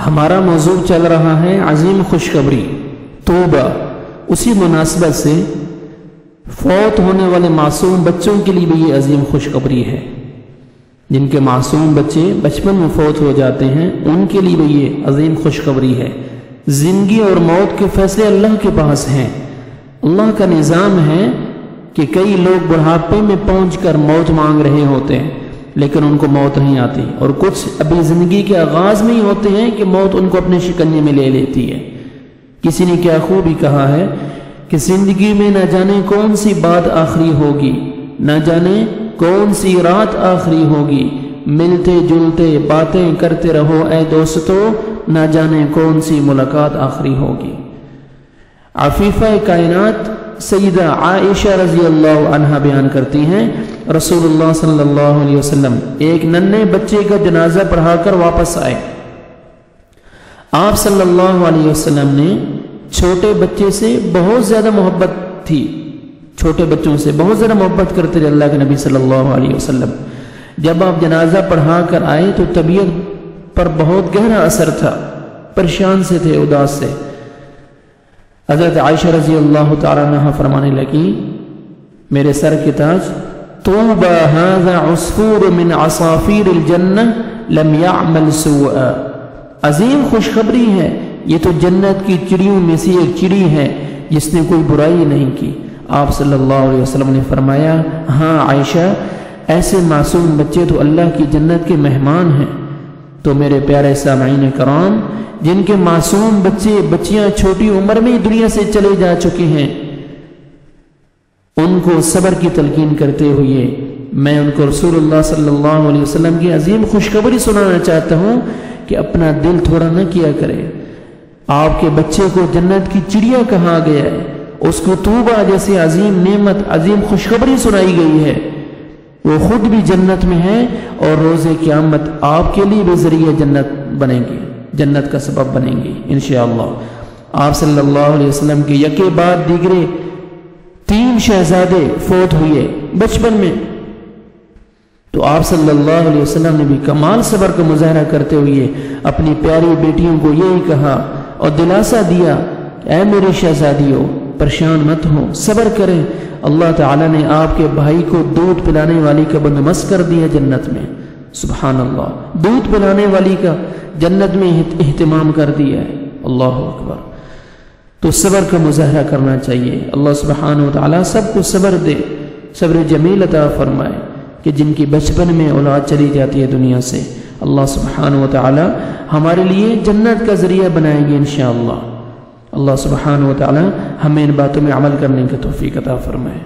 ہمارا موضوع چل رہا ہے عظیم خوشخبری توبہ۔ اسی مناسبت سے فوت ہونے والے معصوم بچوں کے لیے بھی یہ عظیم خوشخبری ہے۔ جن کے معصوم بچے بچپن میں فوت ہو جاتے ہیں ان کے لیے بھی یہ عظیم خوشخبری ہے۔ زندگی اور موت کے فیصلے اللہ کے پاس ہیں۔ اللہ کا نظام ہے کہ کئی لوگ بڑھاپے میں پہنچ کر موت مانگ رہے ہوتے ہیں لیکن ان کو موت نہیں آتی، اور کچھ ابھی زندگی کے آغاز میں ہی ہوتے ہیں کہ موت ان کو اپنے شکنجے میں لے لیتی ہے۔ کسی نے کیا خوب ہی کہا ہے کہ زندگی میں نہ جانے کون سی بات آخری ہوگی، نہ جانے کون سی رات آخری ہوگی، ملتے جلتے باتیں کرتے رہو اے دوستو، نہ جانے کون سی ملاقات آخری ہوگی۔ عفیفہ کائنات سیدہ عائشہ رضی اللہ عنہا بیان کرتی ہیں رسول اللہ صلی اللہ علیہ وسلم ایک ننھے بچے کا جنازہ پڑھا کر واپس آئے۔ آپ صلی اللہ علیہ وسلم نے چھوٹے بچے سے بہت زیادہ محبت تھی، چھوٹے بچوں سے بہت زیادہ محبت کرتے تھے اللہ کے نبی صلی اللہ علیہ وسلم۔ جب آپ جنازہ پڑھا کر آئے تو طبیعت پر بہت گہرا اثر تھا، پریشان سے تھے، اداس سے۔ حضرت عائشہ رضی اللہ تعالیٰ عنہ فرمانے لگی میرے سر کے تاج، طوبى هذا عصفور من عصافیر الجنہ لم يعمل سوءا، عظیم خوشخبری ہے، یہ تو جنت کی چڑیوں میں سے ایک چڑی ہے جس نے کوئی برائی نہیں کی۔ آپ صلی اللہ علیہ وسلم نے فرمایا ہاں عائشہ، ایسے معصوم بچے تو اللہ کی جنت کے مہمان ہیں۔ تو میرے پیارے سامعین کرام، جن کے معصوم بچے بچیاں چھوٹی عمر میں دنیا سے چلے جا چکے ہیں، ان کو صبر کی تلقین کرتے ہوئے میں ان کو رسول اللہ صلی اللہ علیہ وسلم کی عظیم خوشخبری سنانا چاہتا ہوں کہ اپنا دل تھوڑا نہ کیا کرے۔ آپ کے بچے کو جنت کی چڑیا کہا گیا ہے، اس کو توبہ جیسے عظیم نعمت، عظیم خوشخبری سنائی گئی ہے، وہ خود بھی جنت میں ہے اور روز قیامت آپ کے لیے بھی ذریعہ جنت بنیں گے، جنت کا سبب بنیں گے انشاءاللہ۔ آپ صلی اللہ علیہ وسلم کے یکے بعد دیگرے 3 شہزادے فوت ہوئے بچپن میں، تو آپ صلی اللہ علیہ وسلم نے بھی کمال صبر کا مظاہرہ کرتے ہوئے اپنی پیاری بیٹیوں کو یہی کہا اور دلاسا دیا، اے میری شہزادیوں پریشان مت ہو، صبر کریں، اللہ تعالیٰ نے آپ کے بھائی کو دودھ پلانے والی کا بندوبست کر دیا جنت میں، سبحان اللہ، دودھ پلانے والی کا جنت میں اہتمام کر دیا ہے، اللہ اکبر۔ تو صبر کا مظاہرہ کرنا چاہیے، اللہ سبحانہ و تعالیٰ سب کو صبر دے، صبر جمیل عطا فرمائے کہ جن کی بچپن میں اولاد چلی جاتی ہے دنیا سے، اللہ سبحانہ و تعالیٰ ہمارے لیے جنت کا ذریعہ بنائیں گے انشاءاللہ۔ اللہ سبحانہ و تعالیٰ ہمیں ان باتوں میں عمل کرنے کی توفیق عطا فرمائے۔